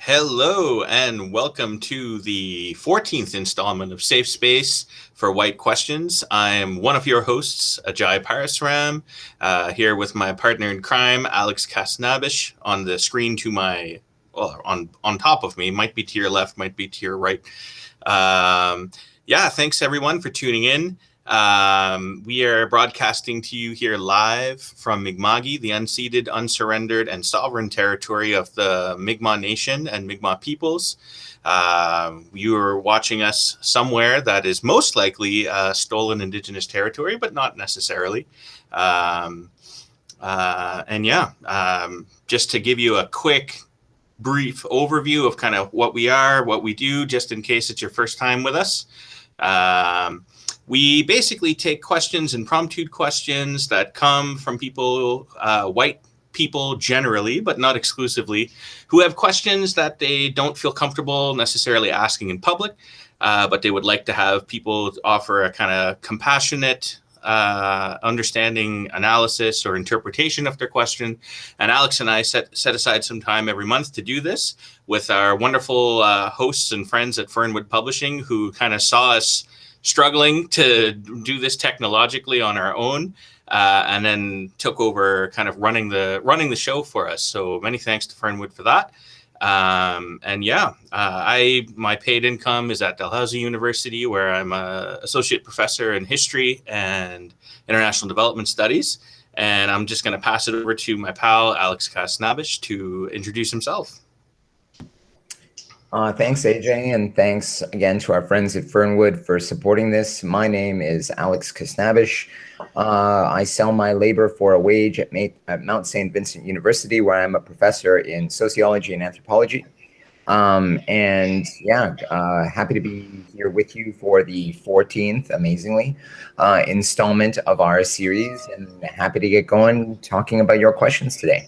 Hello and welcome to the 14th installment of Safe Space for White Questions. I'm one of your hosts, Ajay Parasram, here with my partner in crime, Alex Kasnabish, on the screen to my, well, on top of me, might be to your left, might be to your right. Thanks everyone for tuning in. We are broadcasting to you here live from Mi'kma'ki, the unceded, unsurrendered, and sovereign territory of the Mi'kmaq Nation and Mi'kmaq peoples. You are watching us somewhere that is most likely stolen Indigenous territory, but not necessarily. Just to give you a quick, brief overview of kind of what we are, what we do, just in case it's your first time with us. We basically take questions, impromptu questions that come from people, white people generally, but not exclusively, who have questions that they don't feel comfortable necessarily asking in public, but they would like to have people offer a kind of compassionate, understanding analysis or interpretation of their question. And Alex and I set aside some time every month to do this with our wonderful hosts and friends at Fernwood Publishing, who kind of saw us struggling to do this technologically on our own, and then took over kind of running the show for us. So many thanks to Fernwood for that. My paid income is at Dalhousie University, where I'm an associate professor in history and international development studies. And I'm just going to pass it over to my pal, Alex Kasnabish, to introduce himself. Thanks, AJ, and thanks again to our friends at Fernwood for supporting this. My name is Alex Kasnabish. I sell my labor for a wage at Mount St. Vincent University, where I'm a professor in sociology and anthropology. Happy to be here with you for the 14th, amazingly, installment of our series, and happy to get going talking about your questions today.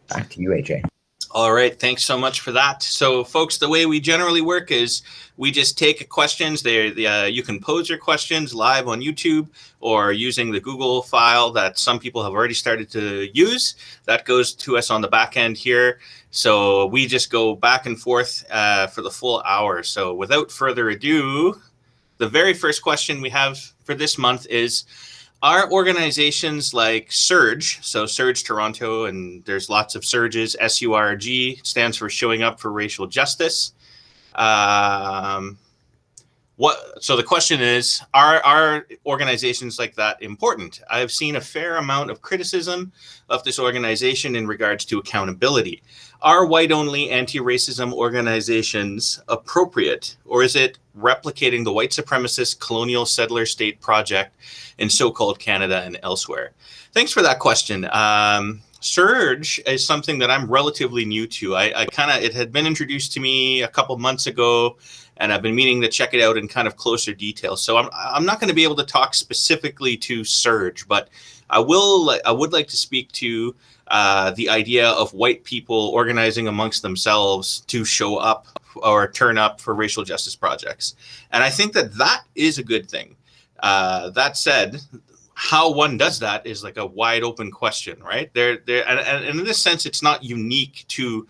Back to you, AJ. All right, thanks so much for that. So, folks, the way we generally work is we just take questions. You can pose your questions live on YouTube or using the Google file that some people have already started to use. That goes to us on the back end here. So we just go back and forth for the full hour. So without further ado, the very first question we have for this month is, are organizations like SURG, so SURG Toronto, and there's lots of SURGs, SURG stands for Showing Up for Racial Justice. So the question is, are organizations like that important? I've seen a fair amount of criticism of this organization in regards to accountability. Are white-only anti-racism organizations appropriate, or is it replicating the white supremacist colonial settler state project in so-called Canada and elsewhere? Thanks for that question. SURG is something that I'm relatively new to. It had been introduced to me a couple months ago, and I've been meaning to check it out in kind of closer detail. So I'm not going to be able to talk specifically to SURG, but I would like to speak to the idea of white people organizing amongst themselves to show up or turn up for racial justice projects. And I think that is a good thing. That said, how one does that is like a wide open question, right? And in this sense, it's not unique to,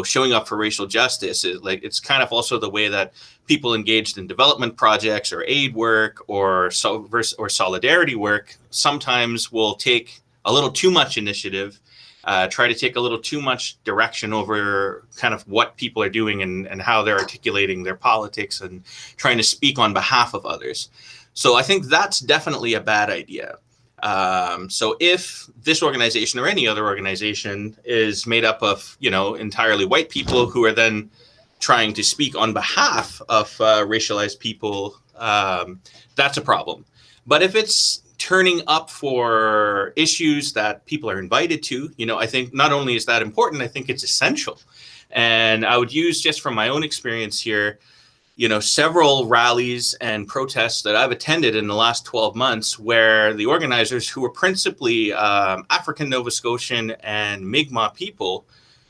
showing up for racial justice. It's kind of also the way that people engaged in development projects or aid work or solidarity work sometimes will take a little too much initiative, try to take a little too much direction over kind of what people are doing and how they're articulating their politics and trying to speak on behalf of others. So I think that's definitely a bad idea. So if this organization or any other organization is made up of, entirely white people who are then trying to speak on behalf of racialized people, that's a problem. But if it's turning up for issues that people are invited to, I think not only is that important, I think it's essential. And I would use, just from my own experience here, several rallies and protests that I've attended in the last 12 months where the organizers, who were principally African Nova Scotian and Mi'kmaq people,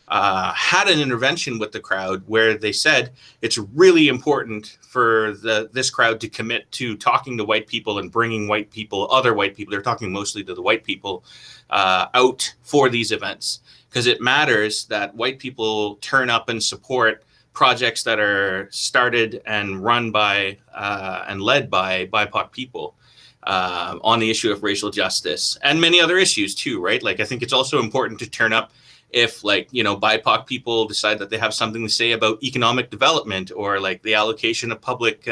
had an intervention with the crowd where they said it's really important for this crowd to commit to talking to white people and bringing other white people, they're talking mostly to the white people, out for these events. because it matters that white people turn up and support projects that are started and run by and led by BIPOC people on the issue of racial justice and many other issues too, right? Like, I think it's also important to turn up if, like, you know, BIPOC people decide that they have something to say about economic development or like the allocation of public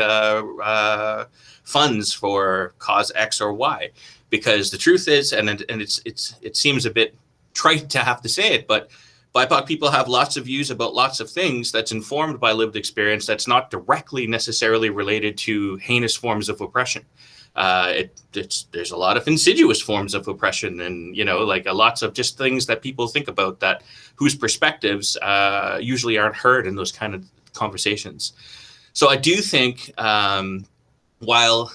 funds for cause X or Y, because the truth is, and it seems a bit trite to have to say it, but BIPOC people have lots of views about lots of things that's informed by lived experience that's not directly necessarily related to heinous forms of oppression. There's a lot of insidious forms of oppression, and, you know, like lots of just things that people think about that whose perspectives usually aren't heard in those kind of conversations. So I do think while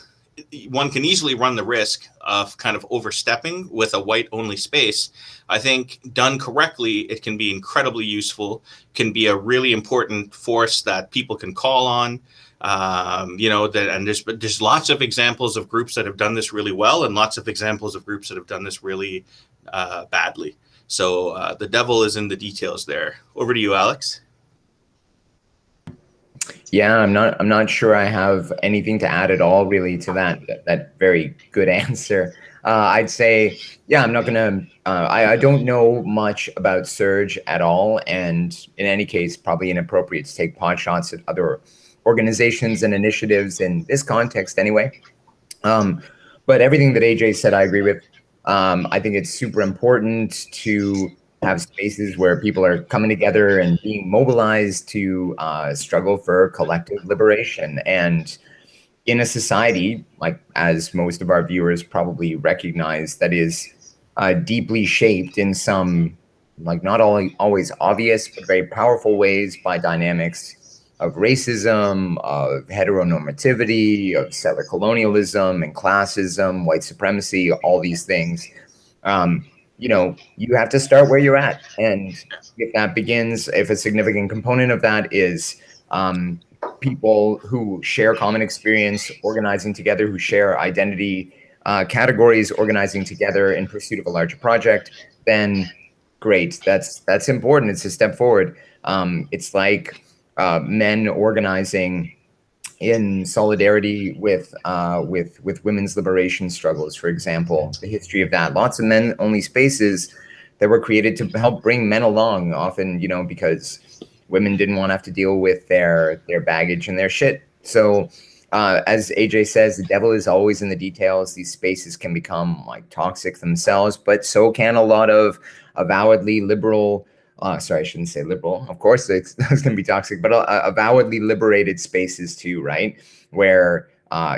one can easily run the risk of kind of overstepping with a white only space, I think done correctly, it can be incredibly useful, can be a really important force that people can call on. You know, that, and there's lots of examples of groups that have done this really well, and lots of examples of groups that have done this really badly. So the devil is in the details there. Over to you, Alex. Yeah, I'm not sure I have anything to add at all really to that very good answer. I'd say, yeah, I'm not gonna. I don't know much about Surge at all, and in any case, probably inappropriate to take pot shots at other organizations and initiatives in this context, anyway. But everything that AJ said, I agree with. I think it's super important to have spaces where people are coming together and being mobilized to struggle for collective liberation. And in a society, like, as most of our viewers probably recognize, that is deeply shaped in some, like, not always obvious, but very powerful ways by dynamics of racism, of heteronormativity, of settler colonialism and classism, white supremacy, all these things. You know, you have to start where you're at. And if that begins, if a significant component of that is people who share common experience, organizing together, who share identity categories, organizing together in pursuit of a larger project, then great. That's important. It's a step forward. It's like men organizing in solidarity with women's liberation struggles, for example. The history of that, lots of men-only spaces that were created to help bring men along, often, you know, because women didn't want to have to deal with their baggage and their shit. So as AJ says, the devil is always in the details. These spaces can become like toxic themselves, but so can a lot of avowedly liberal, sorry, I shouldn't say liberal. Of course, it's going to be toxic, but avowedly liberated spaces too, right? Where,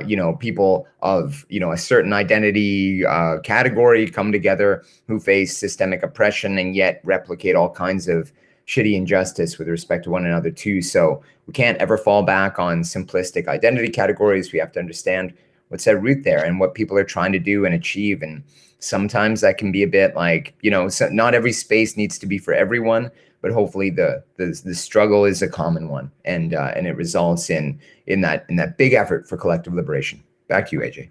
you know, people of, you know, a certain identity category come together who face systemic oppression and yet replicate all kinds of shitty injustice with respect to one another too. So we can't ever fall back on simplistic identity categories. We have to understand what's at root there and what people are trying to do and achieve. And sometimes that can be a bit like, you know, so not every space needs to be for everyone, but hopefully the struggle is a common one, and it results in that big effort for collective liberation. Back to you, AJ.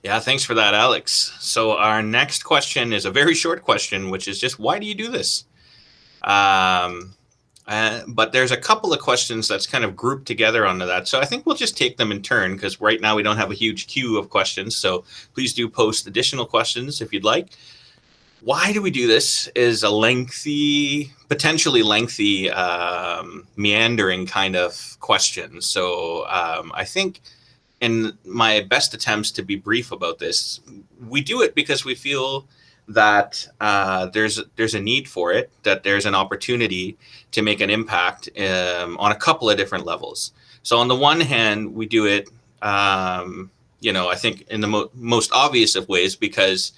Yeah, thanks for that, Alex. So our next question is a very short question, which is just, why do you do this? But there's a couple of questions that's kind of grouped together onto that. So I think we'll just take them in turn, because right now we don't have a huge queue of questions. So please do post additional questions if you'd like. Why do we do this is a lengthy, potentially lengthy, meandering kind of question. So I think in my best attempts to be brief about this, we do it because we feel that there's a need for it, that there's an opportunity to make an impact on a couple of different levels. So on the one hand, we do it, you know, I think in the most obvious of ways, because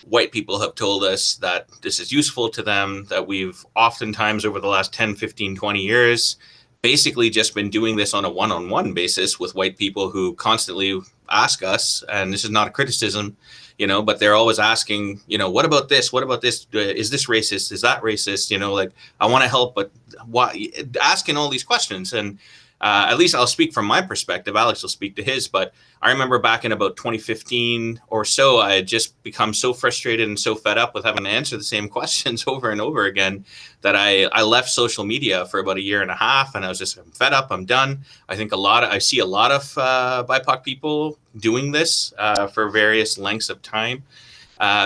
white people have told us that this is useful to them, that we've oftentimes over the last 10, 15, 20 years, basically just been doing this on a one-on-one basis with white people who constantly ask us, and this is not a criticism, you know, but they're always asking, you know, what about this? What about this? Is this racist? Is that racist? You know, like, I want to help, but why? Asking all these questions. And At least I'll speak from my perspective. Alex will speak to his, but I remember back in about 2015 or so, I had just become so frustrated and so fed up with having to answer the same questions over and over again that I left social media for about a year and a half, and I was just, I'm fed up, I'm done. I think I see a lot of BIPOC people doing this for various lengths of time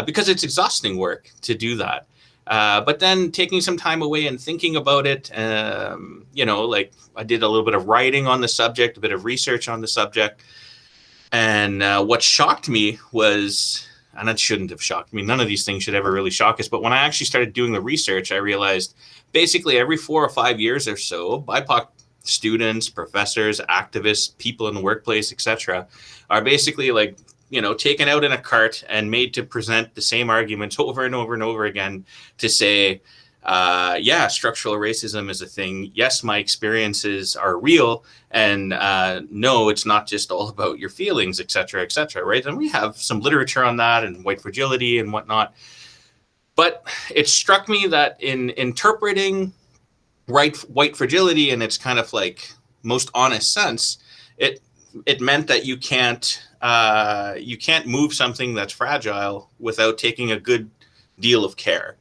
because it's exhausting work to do that. But then taking some time away and thinking about it, like I did a little bit of writing on the subject, a bit of research on the subject. And what shocked me was, and it shouldn't have shocked me, none of these things should ever really shock us, but when I actually started doing the research, I realized basically every 4 or 5 years or so, BIPOC students, professors, activists, people in the workplace, etc., are basically like, taken out in a cart and made to present the same arguments over and over and over again to say, yeah, structural racism is a thing. Yes, my experiences are real. And no, it's not just all about your feelings, et cetera, right? And we have some literature on that and white fragility and whatnot. But it struck me that in interpreting white fragility in its kind of like most honest sense, it meant that you can't move something that's fragile without taking a good deal of care.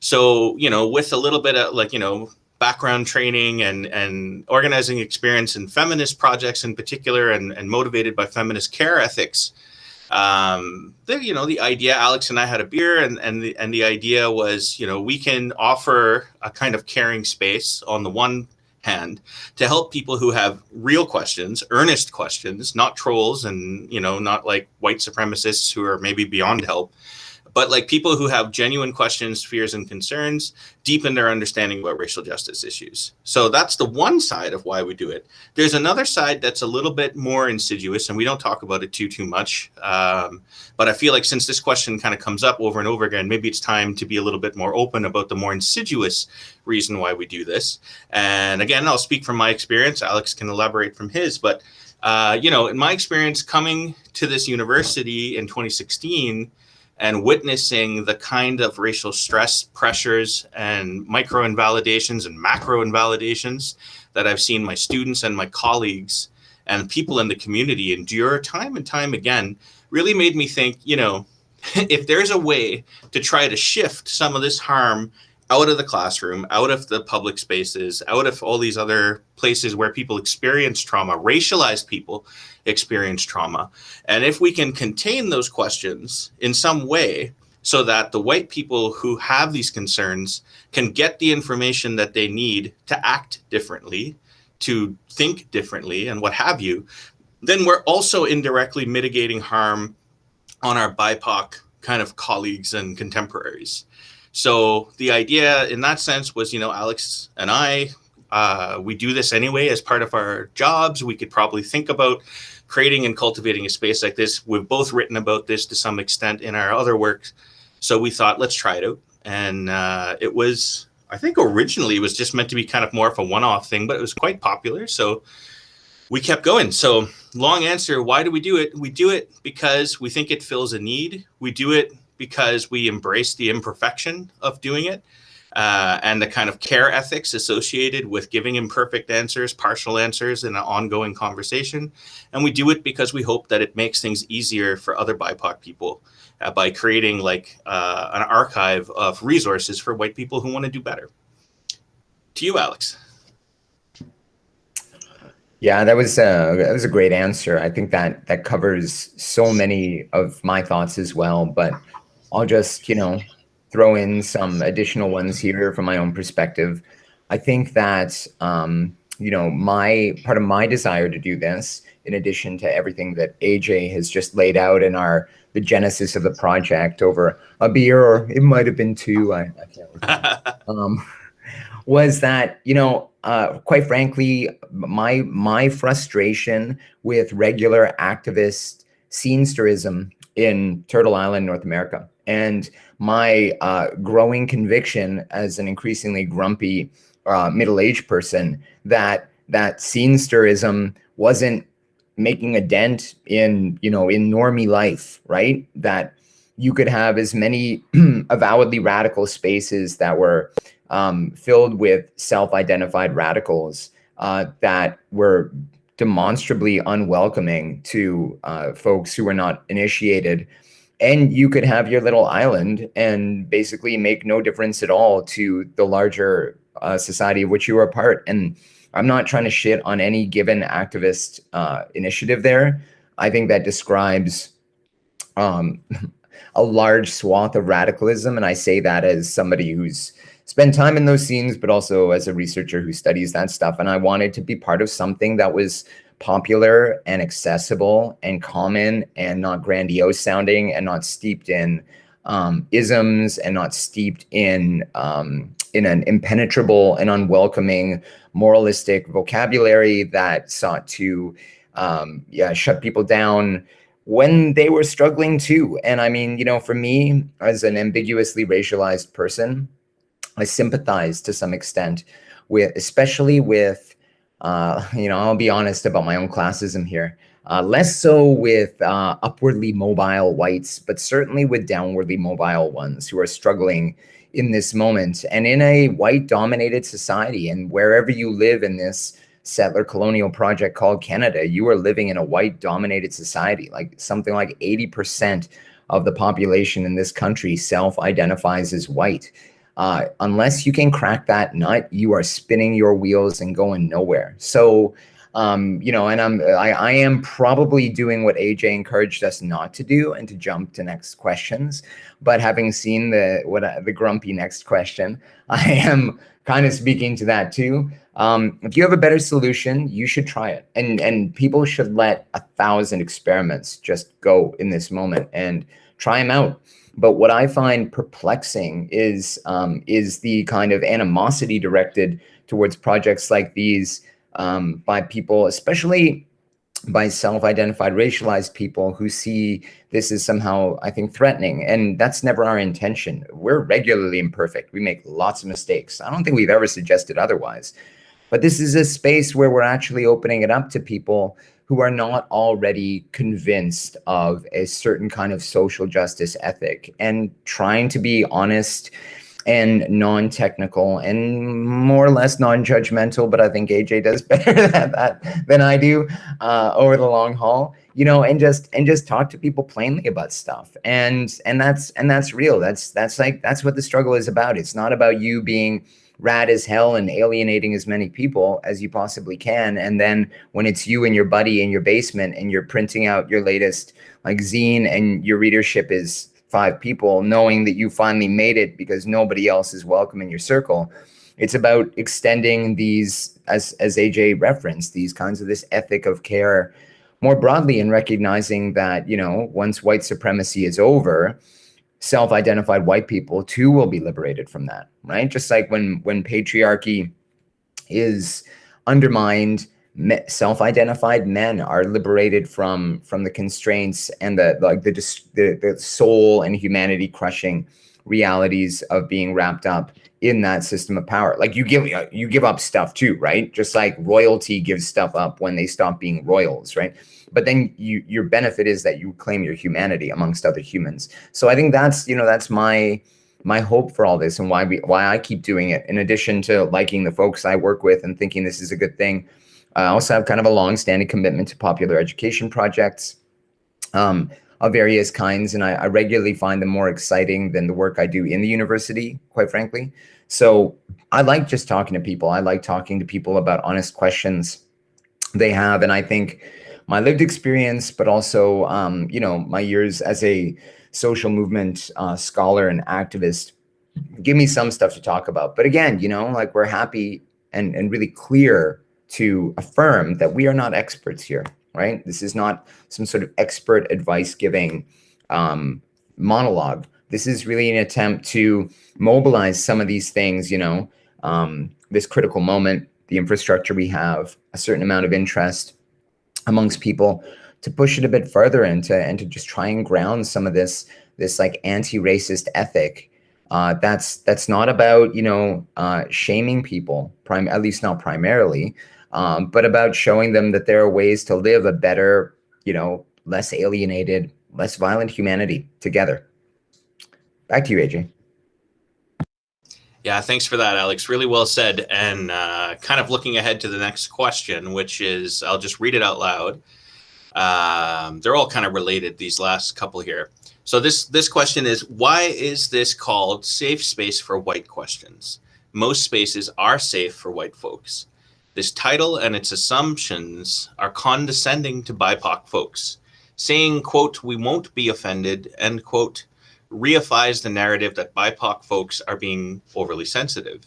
So, with a little bit of background training and organizing experience in feminist projects in particular, and motivated by feminist care ethics, the idea, Alex and I had a beer, and the idea was, we can offer a kind of caring space on the one hand to help people who have real questions, earnest questions, not trolls and, not like white supremacists who are maybe beyond help, but like people who have genuine questions, fears, and concerns, deepen their understanding about racial justice issues. So that's the one side of why we do it. There's another side that's a little bit more insidious, and we don't talk about it too much. But I feel like since this question kind of comes up over and over again, maybe it's time to be a little bit more open about the more insidious reason why we do this. And again, I'll speak from my experience. Alex can elaborate from his, but in my experience coming to this university in 2016, and witnessing the kind of racial stress pressures and micro invalidations and macro invalidations that I've seen my students and my colleagues and people in the community endure time and time again, really made me think, if there's a way to try to shift some of this harm out of the classroom, out of the public spaces, out of all these other places where people experience trauma, racialized people experience trauma. And if we can contain those questions in some way so that the white people who have these concerns can get the information that they need to act differently, to think differently, and what have you, then we're also indirectly mitigating harm on our BIPOC kind of colleagues and contemporaries. So the idea in that sense was, Alex and I, we do this anyway as part of our jobs. We could probably think about creating and cultivating a space like this. We've both written about this to some extent in our other work. So we thought, let's try it out. And it was, I think originally it was just meant to be kind of more of a one-off thing, but it was quite popular. So we kept going. So long answer, why do we do it? We do it because we think it fills a need. We do it because we embrace the imperfection of doing it and the kind of care ethics associated with giving imperfect answers, partial answers in an ongoing conversation. And we do it because we hope that it makes things easier for other BIPOC people by creating like an archive of resources for white people who want to do better. To you, Alex. Yeah, that was a great answer. I think that covers so many of my thoughts as well, but I'll just, throw in some additional ones here from my own perspective. I think that, my part of my desire to do this, in addition to everything that AJ has just laid out in the genesis of the project over a beer, or it might have been two, I can't remember, was that, quite frankly, my frustration with regular activist scenesterism in Turtle Island, North America, and my growing conviction as an increasingly grumpy middle-aged person that scenesterism wasn't making a dent in normie life, right? That you could have as many avowedly radical spaces that were filled with self-identified radicals that were demonstrably unwelcoming to folks who were not initiated. And you could have your little island and basically make no difference at all to the larger society of which you are a part. And I'm not trying to shit on any given activist initiative there. I think that describes a large swath of radicalism. And I say that as somebody who's spent time in those scenes, but also as a researcher who studies that stuff. And I wanted to be part of something that was popular and accessible and common and not grandiose sounding and not steeped in isms and not steeped in an impenetrable and unwelcoming moralistic vocabulary that sought to shut people down when they were struggling too. And I mean, you know, for me as an ambiguously racialized person, I sympathize to some extent with, especially with, I'll be honest about my own classism here. Less so with upwardly mobile whites, but certainly with downwardly mobile ones who are struggling in this moment and in a white-dominated society. And wherever you live in this settler colonial project called Canada, you are living in a white-dominated society. Like something like 80% of the population in this country self-identifies as white. Unless you can crack that nut, you are spinning your wheels and going nowhere. So, and I am probably doing what AJ encouraged us not to do and to jump to next questions. But having seen the grumpy next question, I am kind of speaking to that too. If you have a better solution, you should try it. And people should let 1,000 experiments just go in this moment and try them out. But what I find perplexing is the kind of animosity directed towards projects like these by people, especially by self-identified racialized people who see this as somehow, I think, threatening. And that's never our intention. We're regularly imperfect. We make lots of mistakes. I don't think we've ever suggested otherwise. But this is a space where we're actually opening it up to people who are not already convinced of a certain kind of social justice ethic and trying to be honest and non-technical and more or less non-judgmental. But I think AJ does better at that than I do over the long haul, you know, and just talk to people plainly about stuff. And that's real. That's what the struggle is about. It's not about you being rad as hell and alienating as many people as you possibly can. And then when it's you and your buddy in your basement and you're printing out your latest like zine and your readership is 5 people, knowing that you finally made it because nobody else is welcome in your circle. It's about extending these, as AJ referenced, these kinds of this ethic of care more broadly and recognizing that, you know, once white supremacy is over, self-identified white people too will be liberated from that, right? Just like when patriarchy is undermined, self-identified men are liberated from the constraints and the soul and humanity crushing realities of being wrapped up in that system of power. Like you give up stuff too, right? Just like royalty gives stuff up when they stop being royals, right? But then your benefit is that you claim your humanity amongst other humans. So I think that's my hope for all this and why I keep doing it. In addition to liking the folks I work with and thinking this is a good thing, I also have kind of a long-standing commitment to popular education projects of various kinds, and I regularly find them more exciting than the work I do in the university, quite frankly. So I like just talking to people. I like talking to people about honest questions they have, and I think my lived experience, but also my years as a social movement scholar and activist give me some stuff to talk about. But again, like we're happy and really clear to affirm that we are not experts here, right? This is not some sort of expert advice giving monologue. This is really an attempt to mobilize some of these things, this critical moment, the infrastructure we have, a certain amount of interest amongst people to push it a bit further and to just try and ground some of this like anti-racist ethic. That's not about, shaming people, at least not primarily, but about showing them that there are ways to live a better, less alienated, less violent humanity together. Back to you, AJ. Yeah, thanks for that, Alex. Really well said. And kind of looking ahead to the next question, which is, I'll just read it out loud. They're all kind of related, these last couple here. So this question is, why is this called safe space for white questions? Most spaces are safe for white folks. This title and its assumptions are condescending to BIPOC folks, saying, quote, we won't be offended, end quote, reifies the narrative that BIPOC folks are being overly sensitive.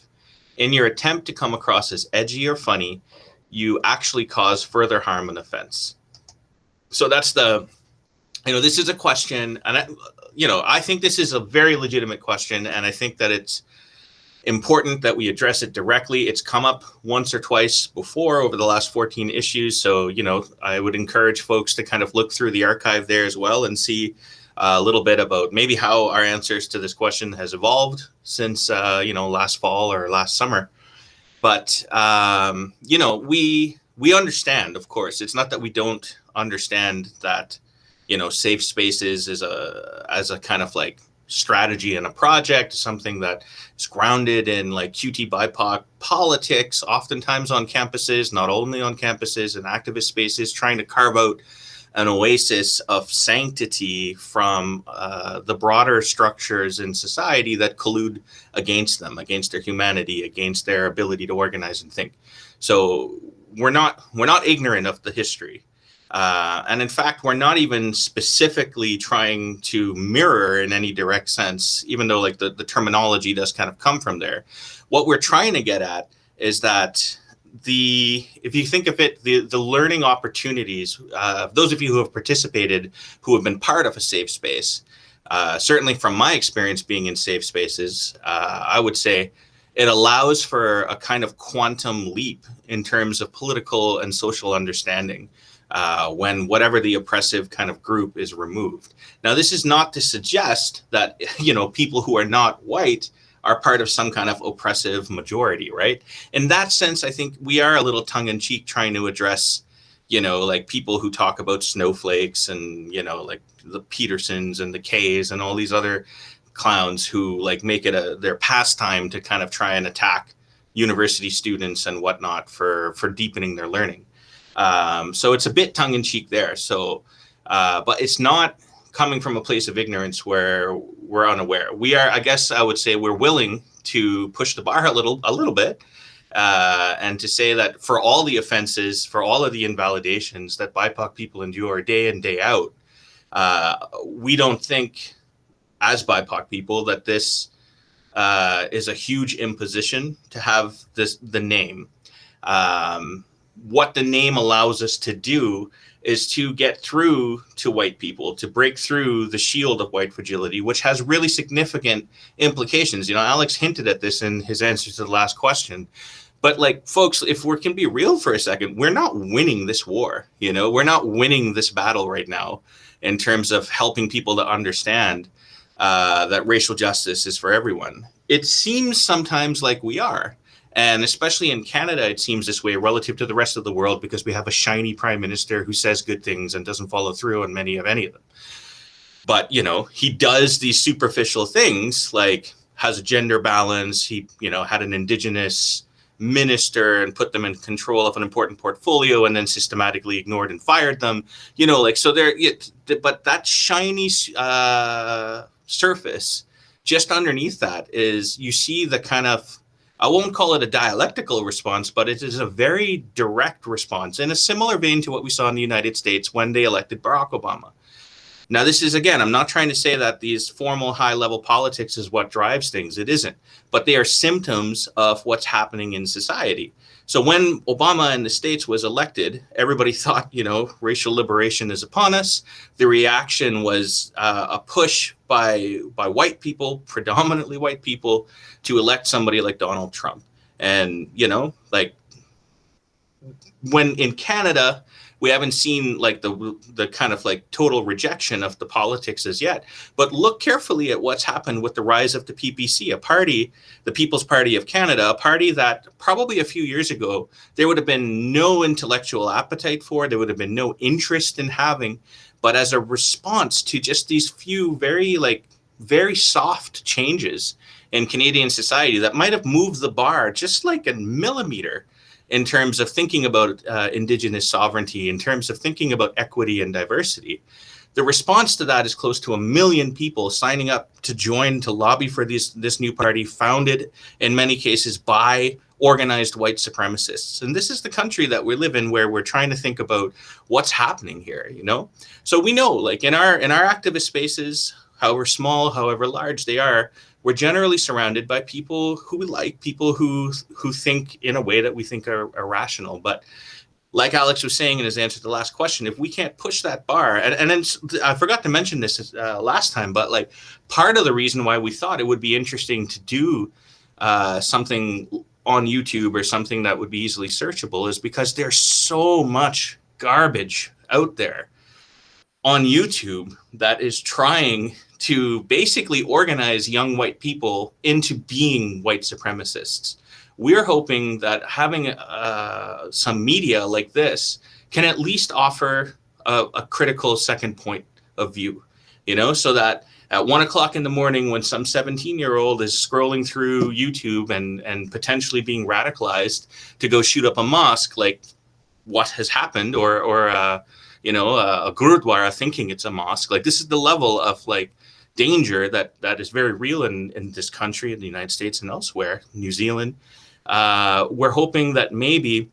In your attempt to come across as edgy or funny, you actually cause further harm and offense. So that's this is a question, and I think this is a very legitimate question, and I think that it's important that we address it directly. It's come up once or twice before over the last 14 issues. So, I would encourage folks to kind of look through the archive there as well and see a little bit about maybe how our answers to this question has evolved since, last fall or last summer. But, we understand, of course. It's not that we don't understand that, safe spaces as a kind of like strategy and a project, something that is grounded in like QT BIPOC politics, oftentimes on campuses, not only on campuses and activist spaces, trying to carve out an oasis of sanctity from the broader structures in society that collude against them, against their humanity, against their ability to organize and think. So we're not ignorant of the history. And in fact, we're not even specifically trying to mirror in any direct sense, even though like the terminology does kind of come from there. What we're trying to get at is that if you think of it, the learning opportunities, those of you who have participated, who have been part of a safe space, certainly from my experience being in safe spaces, I would say it allows for a kind of quantum leap in terms of political and social understanding when whatever the oppressive kind of group is removed. Now, this is not to suggest that, people who are not white are part of some kind of oppressive majority, right? In that sense, I think we are a little tongue-in-cheek trying to address, like people who talk about snowflakes and, like the Petersons and the Kays and all these other clowns who like make it their pastime to kind of try and attack university students and whatnot for deepening their learning. So it's a bit tongue-in-cheek there. So, but it's not coming from a place of ignorance where we're unaware. We are, I guess I would say we're willing to push the bar a little bit, and to say that for all the offenses, for all of the invalidations that BIPOC people endure day in, day out, we don't think as BIPOC people that this is a huge imposition to have the name. What the name allows us to do is to get through to white people, to break through the shield of white fragility, which has really significant implications. Alex hinted at this in his answer to the last question. But like, folks, if we can be real for a second, we're not winning this war. We're not winning this battle right now in terms of helping people to understand that racial justice is for everyone. It seems sometimes like we are. And especially in Canada, it seems this way relative to the rest of the world because we have a shiny prime minister who says good things and doesn't follow through on any of them. But, he does these superficial things like has a gender balance. He, had an Indigenous minister and put them in control of an important portfolio and then systematically ignored and fired them. So there, but that shiny surface just underneath that is you see the kind of, I won't call it a dialectical response, but it is a very direct response in a similar vein to what we saw in the United States when they elected Barack Obama. Now, this is, again, I'm not trying to say that these formal high-level politics is what drives things. It isn't. But they are symptoms of what's happening in society. So when Obama in the States was elected, everybody thought, racial liberation is upon us. The reaction was a push by white people, predominantly white people, to elect somebody like Donald Trump. And, like when in Canada, we haven't seen like the kind of like total rejection of the politics as yet. But look carefully at what's happened with the rise of the PPC, a party, the People's Party of Canada, a party that probably a few years ago, there would have been no intellectual appetite for, there would have been no interest in having. But as a response to just these few very soft changes in Canadian society that might have moved the bar just like a millimeter in terms of thinking about Indigenous sovereignty, in terms of thinking about equity and diversity. The response to that is close to 1 million people signing up to join, to lobby for this new party, founded in many cases by organized white supremacists. And this is the country that we live in, where we're trying to think about what's happening here, you know? So we know, like in our activist spaces, however small, however large they are, we're generally surrounded by people who we like, people who think in a way that we think are rational. But like Alex was saying in his answer to the last question, if we can't push that bar, and then I forgot to mention this last time, but like part of the reason why we thought it would be interesting to do something on YouTube or something that would be easily searchable is because there's so much garbage out there on YouTube that is trying to basically organize young white people into being white supremacists. We're hoping that having some media like this can at least offer a critical second point of view, you know, so that at 1 o'clock in the morning, when some 17-year-old is scrolling through YouTube and potentially being radicalized to go shoot up a mosque, like what has happened, or a gurudwara thinking it's a mosque, like this is the level of like danger that is very real in this country, in the United States and elsewhere, New Zealand. We're hoping that maybe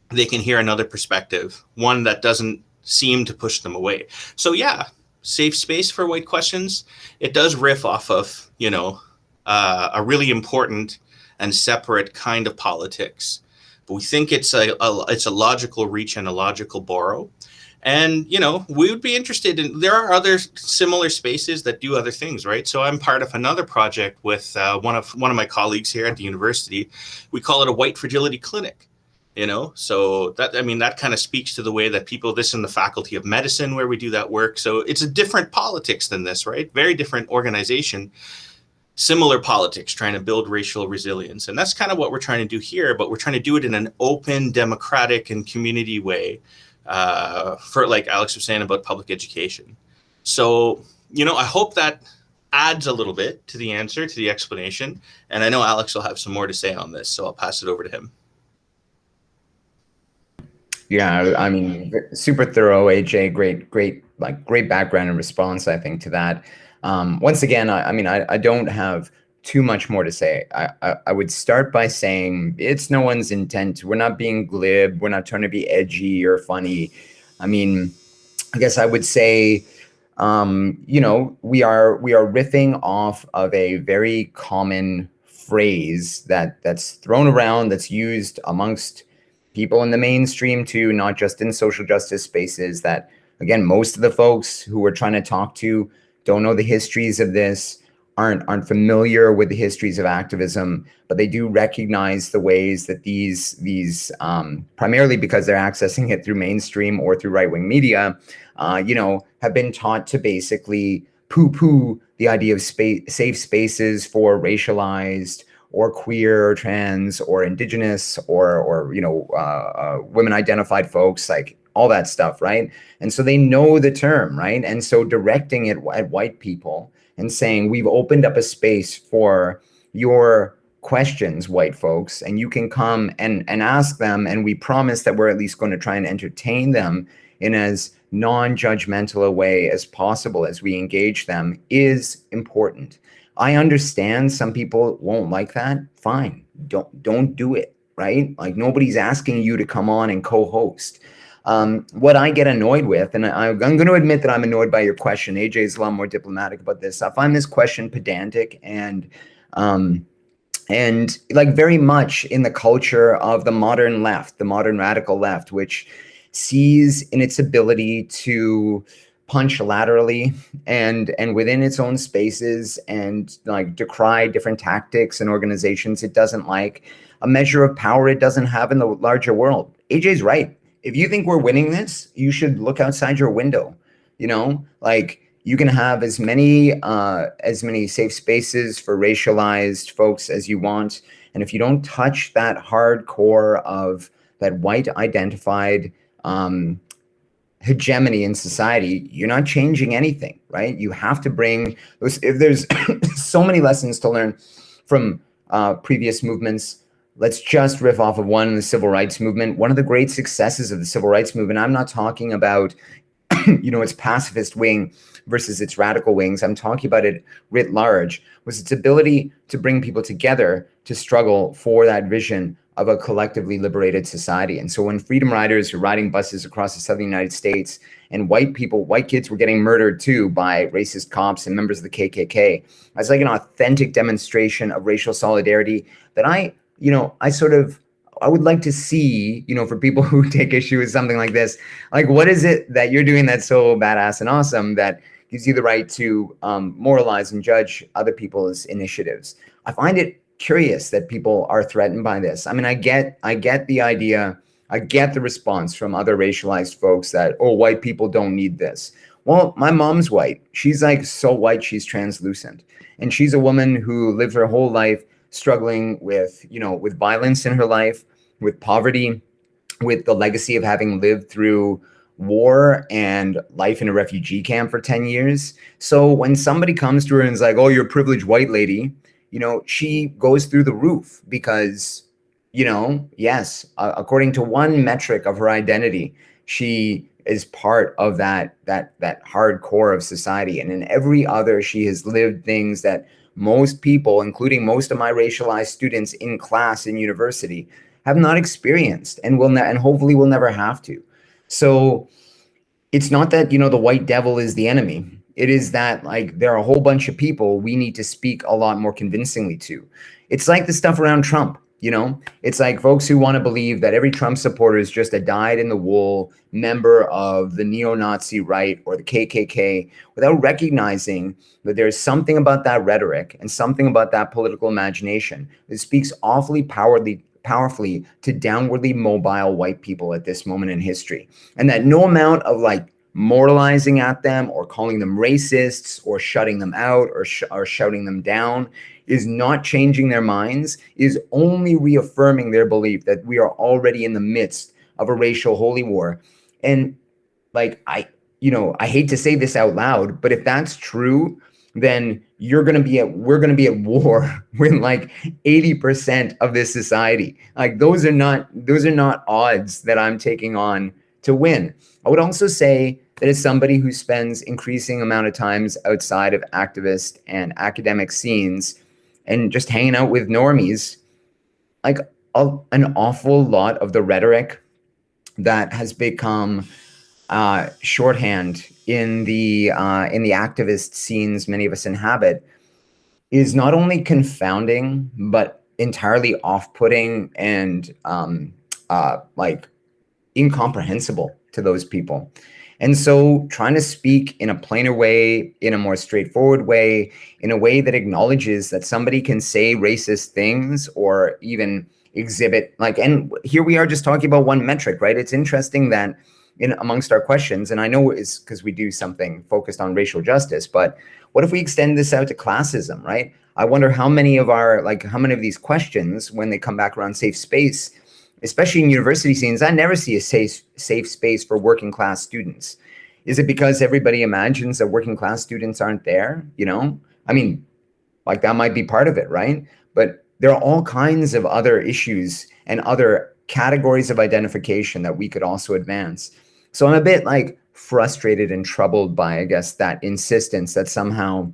they can hear another perspective, one that doesn't seem to push them away. So yeah, safe space for white questions. It does riff off of, you know, a really important and separate kind of politics, but we think it's a logical reach and a logical borrow. And, you know, we would be interested in, there are other similar spaces that do other things, right? So I'm part of another project with one of my colleagues here at the university. We call it a white fragility clinic, you know? So that, I mean, that kind of speaks to the way that people, this in the Faculty of Medicine where we do that work. So it's a different politics than this, right? Very different organization, similar politics, trying to build racial resilience. And that's kind of what we're trying to do here, but we're trying to do it in an open, democratic, and community way. For, like Alex was saying, about public education. So, you know, I hope that adds a little bit to the answer, to the explanation. And I know Alex will have some more to say on this, so I'll pass it over to him. Yeah, I mean, super thorough, AJ. Great background and response, I think, to that. Once again, I don't have too much more to say. I would start by saying it's no one's intent. We're not being glib. We're not trying to be edgy or funny. I mean, I guess I would say, you know, we are riffing off of a very common phrase that's thrown around, that's used amongst people in the mainstream too, not just in social justice spaces, that, again, most of the folks who we're trying to talk to don't know the histories of this, aren't familiar with the histories of activism, but they do recognize the ways that these primarily because they're accessing it through mainstream or through right-wing media, you know, have been taught to basically poo-poo the idea of safe spaces for racialized or queer or trans or indigenous or you know, women identified folks, like all that stuff, right? And so they know the term, right? And so directing it at white people and saying, we've opened up a space for your questions, white folks, and you can come and ask them, and we promise that we're at least going to try and entertain them in as non-judgmental a way as possible as we engage them, is important. I understand some people won't like that. Fine, don't do it, right? Like, nobody's asking you to come on and co-host. What I get annoyed with, and I'm going to admit that I'm annoyed by your question. AJ is a lot more diplomatic about this. I find this question pedantic and like very much in the culture of the modern left, the modern radical left, which sees in its ability to punch laterally and within its own spaces and like decry different tactics and organizations it doesn't like, a measure of power it doesn't have in the larger world. AJ's right. If you think we're winning this, you should look outside your window. You know, like, you can have as many safe spaces for racialized folks as you want. And if you don't touch that hardcore of that white identified hegemony in society, you're not changing anything, right? You have to bring, if there's so many lessons to learn from previous movements. Let's just riff off of one, the civil rights movement. One of the great successes of the civil rights movement, I'm not talking about its pacifist wing versus its radical wings. I'm talking about it writ large, was its ability to bring people together to struggle for that vision of a collectively liberated society. And so when freedom riders were riding buses across the southern United States, and white kids were getting murdered too by racist cops and members of the KKK, as like an authentic demonstration of racial solidarity that I would like to see, for people who take issue with something like this, like, what is it that you're doing that's so badass and awesome that gives you the right to moralize and judge other people's initiatives? I find it curious that people are threatened by this. I mean, I get the idea, I get the response from other racialized folks that, oh, white people don't need this. Well, my mom's white. She's like so white, she's translucent. And she's a woman who lived her whole life struggling with violence in her life, with poverty, with the legacy of having lived through war and life in a refugee camp for 10 years. So when somebody comes to her and is like, oh, you're a privileged white lady, she goes through the roof because, yes, according to one metric of her identity, she is part of that hardcore of society. And in every other, she has lived things that most people, including most of my racialized students in class in university, have not experienced and and hopefully will never have to. So it's not that, the white devil is the enemy. It is that, like, there are a whole bunch of people we need to speak a lot more convincingly to. It's like the stuff around Trump, It's like folks who want to believe that every Trump supporter is just a dyed-in-the-wool member of the neo-Nazi right or the KKK, without recognizing that there's something about that rhetoric and something about that political imagination that speaks awfully powerfully to downwardly mobile white people at this moment in history. And that no amount of moralizing at them or calling them racists or shutting them out or shouting them down is not changing their minds, is only reaffirming their belief that we are already in the midst of a racial holy war. And I hate to say this out loud, but if that's true, then we're going to be at war with 80% of this society. Those are not odds that I'm taking on to win. I would also say that as somebody who spends increasing amount of times outside of activist and academic scenes and just hanging out with normies, an awful lot of the rhetoric that has become shorthand in the activist scenes many of us inhabit is not only confounding but entirely off-putting and incomprehensible to those people. And so trying to speak in a plainer way, in a more straightforward way, in a way that acknowledges that somebody can say racist things or even exhibit and here we are just talking about one metric, right? It's interesting that in amongst our questions, and I know it's because we do something focused on racial justice, but what if we extend this out to classism, right? I wonder how many of these questions, when they come back around safe space, especially in university scenes, I never see a safe space for working class students. Is it because everybody imagines that working class students aren't there? I mean, that might be part of it, right? But there are all kinds of other issues and other categories of identification that we could also advance. So I'm a bit frustrated and troubled by, I guess, that insistence that somehow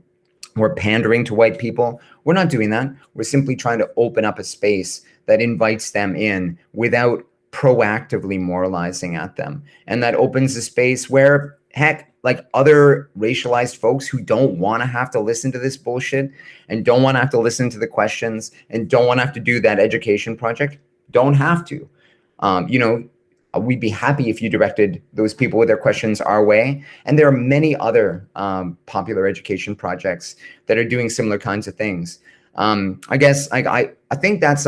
we're pandering to white people. We're not doing that. We're simply trying to open up a space that invites them in without proactively moralizing at them. And that opens a space where, heck, other racialized folks who don't want to have to listen to this bullshit and don't want to have to listen to the questions and don't want to have to do that education project, don't have to. We'd be happy if you directed those people with their questions our way. And there are many other popular education projects that are doing similar kinds of things. I guess I think that's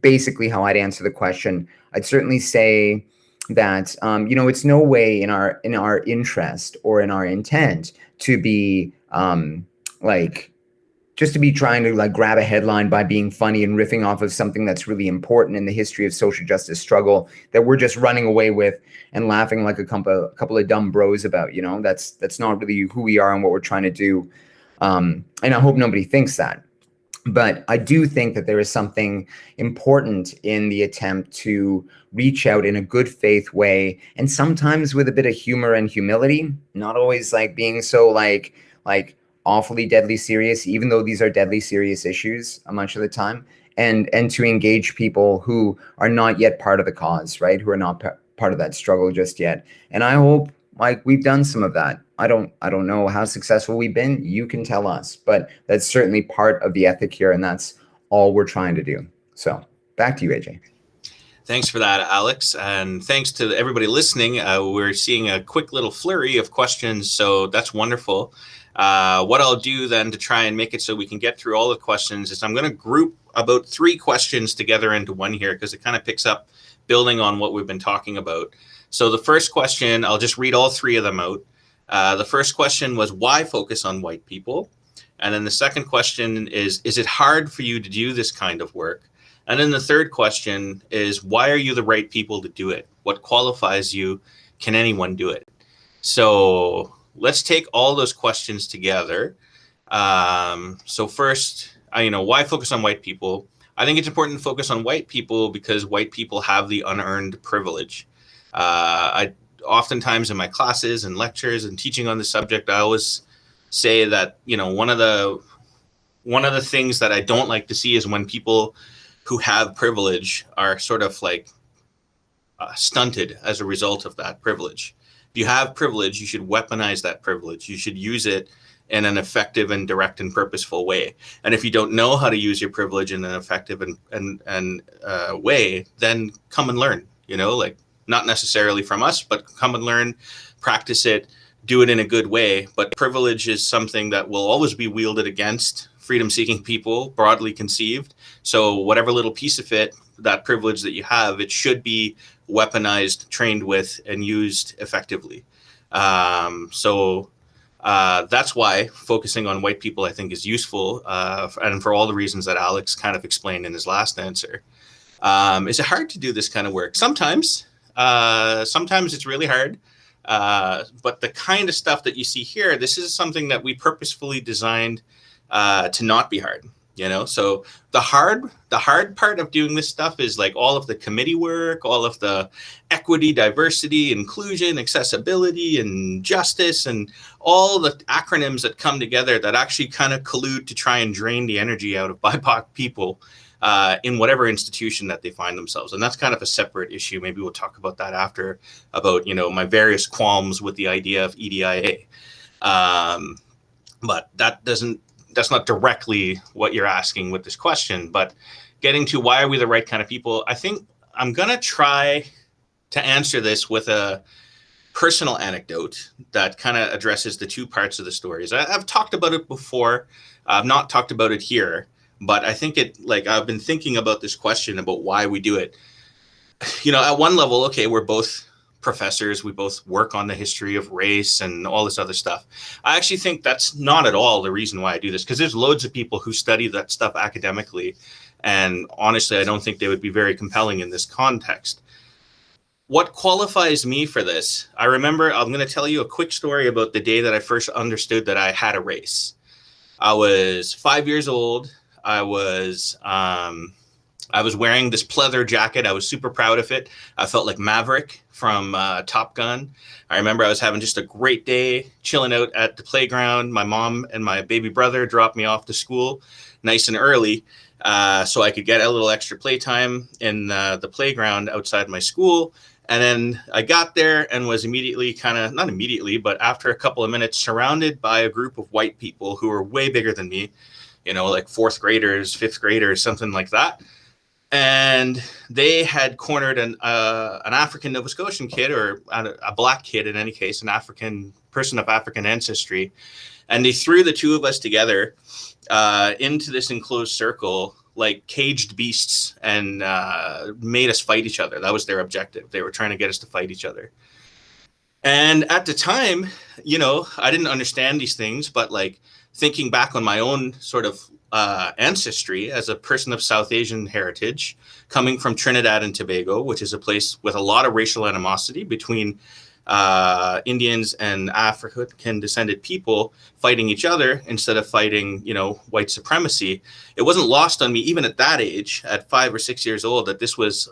basically how I'd answer the question. I'd certainly say that it's no way in our interest or in our intent to be just to be trying to grab a headline by being funny and riffing off of something that's really important in the history of social justice struggle that we're just running away with and laughing like a couple of dumb bros about. That's not really who we are and what we're trying to do. And I hope nobody thinks that. But I do think that there is something important in the attempt to reach out in a good faith way, and sometimes with a bit of humor and humility, not always like being so like awfully deadly serious, even though these are deadly serious issues much of the time, and to engage people who are not yet part of the cause, right? Who are not part of that struggle just yet. And I hope like we've done some of that. I don't know how successful we've been. You can tell us, but that's certainly part of the ethic here, and that's all we're trying to do. So back to you, AJ. Thanks for that, Alex. And thanks to everybody listening. We're seeing a quick little flurry of questions, so that's wonderful. What I'll do then to try and make it so we can get through all the questions is I'm going to group about 3 questions together into one here, because it kind of picks up building on what we've been talking about. So the first question, I'll just read all 3 of them out. The first question was, why focus on white people? And then the second question is it hard for you to do this kind of work? And then the third question is, why are you the right people to do it? What qualifies you? Can anyone do it? So let's take all those questions together. So first, why focus on white people? I think it's important to focus on white people because white people have the unearned privilege. I oftentimes in my classes and lectures and teaching on the subject, I always say that, one of the things that I don't like to see is when people who have privilege are sort of like stunted as a result of that privilege. If you have privilege, you should weaponize that privilege. You should use it in an effective and direct and purposeful way. And if you don't know how to use your privilege in an effective and way, then come and learn, like not necessarily from us, but come and learn, practice it, do it in a good way. But privilege is something that will always be wielded against freedom-seeking people, broadly conceived. So whatever little piece of it, that privilege that you have, it should be weaponized, trained with, and used effectively. So that's why focusing on white people, I think, is useful, and for all the reasons that Alex kind of explained in his last answer. Is it hard to do this kind of work? Sometimes it's really hard. But the kind of stuff that you see here, this is something that we purposefully designed to not be hard. So the hard part of doing this stuff is like all of the committee work, all of the equity, diversity, inclusion, accessibility, and justice, and all the acronyms that come together that actually kind of collude to try and drain the energy out of BIPOC people in whatever institution that they find themselves. And that's kind of a separate issue. Maybe we'll talk about that after, about, my various qualms with the idea of EDIA. But that's not directly what you're asking with this question. But getting to why are we the right kind of people, I think I'm going to try to answer this with a personal anecdote that kind of addresses the 2 parts of the stories. I've talked about it before. I've not talked about it here. But I think I've been thinking about this question about why we do it. At one level, okay, we're both professors. We both work on the history of race and all this other stuff. I actually think that's not at all the reason why I do this, because there's loads of people who study that stuff academically. And honestly, I don't think they would be very compelling in this context. What qualifies me for this? I remember, I'm going to tell you a quick story about the day that I first understood that I had a race. I was 5 years old. I was wearing this pleather jacket. I was super proud of it. I felt like Maverick from Top Gun. I remember I was having just a great day, chilling out at the playground. My mom and my baby brother dropped me off to school nice and early so I could get a little extra playtime in the playground outside my school. And then I got there and was immediately not immediately, but after a couple of minutes, surrounded by a group of white people who were way bigger than me, like 4th graders, 5th graders, something like that. And they had cornered an African Nova Scotian kid, or a black kid in any case, an African person of African ancestry. And they threw the 2 of us together into this enclosed circle like caged beasts and made us fight each other. That was their objective. They were trying to get us to fight each other. And at the time, I didn't understand these things, but thinking back on my own sort of ancestry as a person of South Asian heritage, coming from Trinidad and Tobago, which is a place with a lot of racial animosity between Indians and African descended people fighting each other instead of fighting, white supremacy. It wasn't lost on me, even at that age, at 5 or 6 years old, that this was,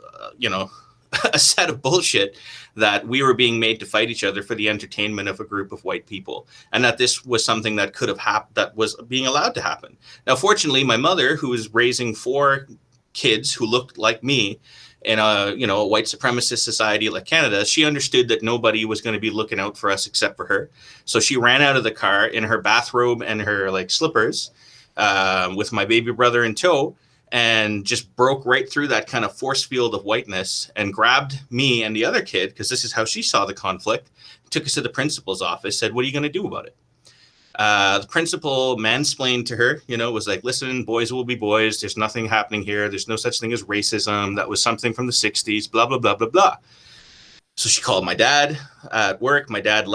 a set of bullshit, that we were being made to fight each other for the entertainment of a group of white people, and that this was something that could have happened, that was being allowed to happen. Now, fortunately, my mother, who was raising 4 kids who looked like me in a white supremacist society like Canada, she understood that nobody was going to be looking out for us except for her. So she ran out of the car in her bathrobe and her slippers, with my baby brother in tow, and just broke right through that kind of force field of whiteness and grabbed me and the other kid, because this is how she saw the conflict, took us to the principal's office, said, "What are you going to do about it?" The principal mansplained to her, was like, "Listen, boys will be boys. There's nothing happening here. There's no such thing as racism. That was something from the 60s, blah, blah, blah, blah, blah." So she called my dad at work. My dad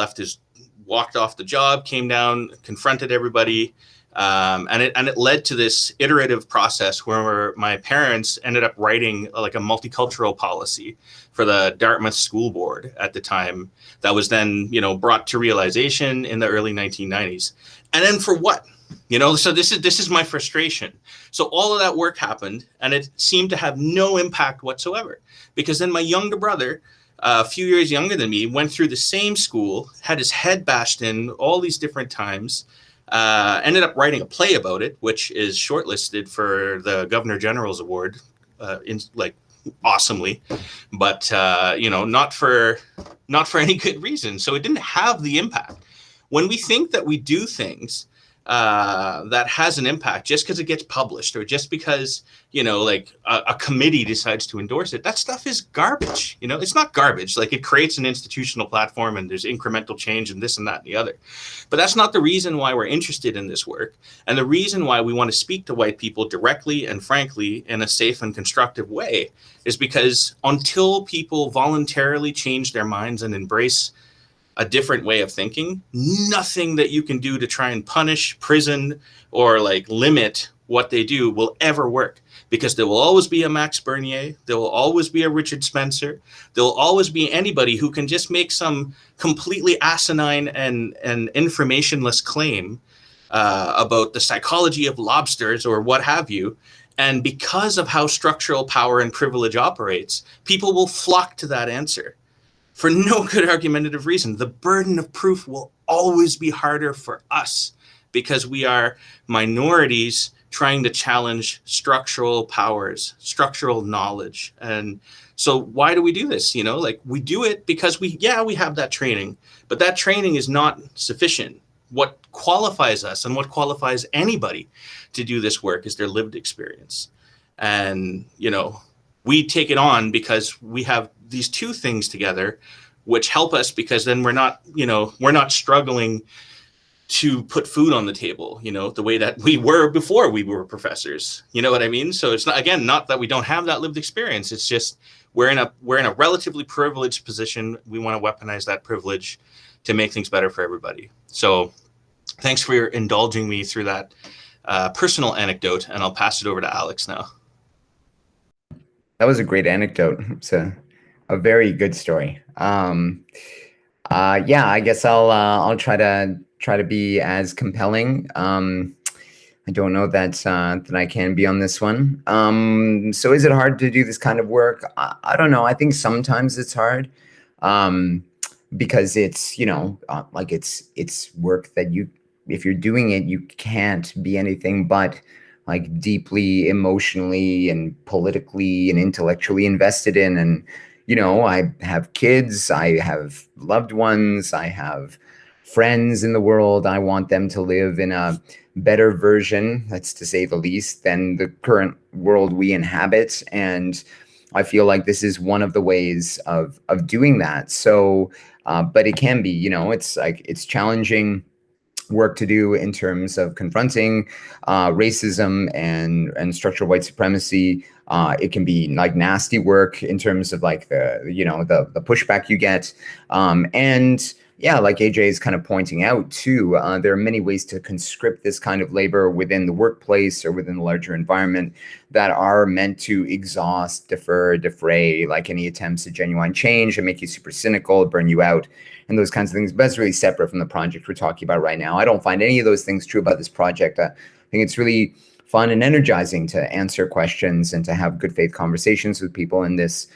walked off the job, came down, confronted everybody. And it led to this iterative process where my parents ended up writing a multicultural policy for the Dartmouth School Board at the time, that was then, brought to realization in the early 1990s. And then for what? So this is my frustration. So all of that work happened, and it seemed to have no impact whatsoever, because then my younger brother, a few years younger than me, went through the same school, had his head bashed in all these different times, ended up writing a play about it, which is shortlisted for the Governor General's Award, awesomely, but not for any good reason. So it didn't have the impact. When we think that we do things that has an impact just because it gets published, or just because a committee decides to endorse it, that stuff is garbage. It's not garbage. It creates an institutional platform, and there's incremental change and this and that and the other. But that's not the reason why we're interested in this work, and the reason why we want to speak to white people directly and frankly in a safe and constructive way is because until people voluntarily change their minds and embrace a different way of thinking, nothing that you can do to try and punish, prison, or limit what they do will ever work, because there will always be a Max Bernier, there will always be a Richard Spencer, there will always be anybody who can just make some completely asinine and informationless claim about the psychology of lobsters or what have you. And because of how structural power and privilege operates, people will flock to that answer for no good argumentative reason. The burden of proof will always be harder for us, because we are minorities trying to challenge structural powers, structural knowledge. And so why do we do this? We do it because we have that training, but that training is not sufficient. What qualifies us and what qualifies anybody to do this work is their lived experience. And, we take it on because we have these two things together, which help us, because then we're not struggling to put food on the table, the way that we were before we were professors. You know what I mean? So it's not that we don't have that lived experience. It's just we're in a relatively privileged position. We want to weaponize that privilege to make things better for everybody. So thanks for indulging me through that personal anecdote, and I'll pass it over to Alex now. That was a great anecdote. It's a very good story. I guess I'll try to be as compelling. I don't know that I can be on this one. So is it hard to do this kind of work? I don't know. I think sometimes it's hard, because it's it's work that if you're doing it, you can't be anything but deeply emotionally and politically and intellectually invested in. And I have kids, I have loved ones, I have friends in the world. I want them to live in a better version, that's to say the least, than the current world we inhabit. And I feel like this is one of the ways of doing that. So, but it can be, it's challenging work to do in terms of confronting racism and structural white supremacy. It can be nasty work in terms of the pushback you get. And yeah, like AJ is kind of pointing out too, there are many ways to conscript this kind of labor within the workplace or within the larger environment that are meant to exhaust, defer, defray, like any attempts at genuine change and make you super cynical, burn you out, and those kinds of things. But that's really separate from the project we're talking about right now. I don't find any of those things true about this project. I think it's really fun and energizing to answer questions and to have good faith conversations with people in this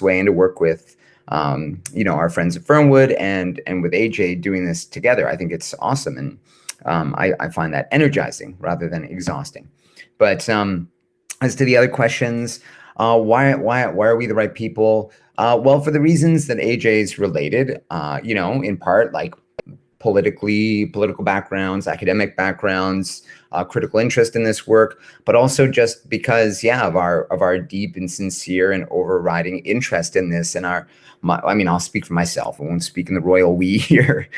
way, and to work with our friends at Fernwood and with AJ doing this together. I think it's awesome, and I find that energizing rather than exhausting. But as to the other questions, why are we the right people? Well, for the reasons that AJ's related, in part, like political backgrounds, academic backgrounds, critical interest in this work, but also just because, of our deep and sincere and overriding interest in this, and I'll speak for myself. I won't speak in the royal we here.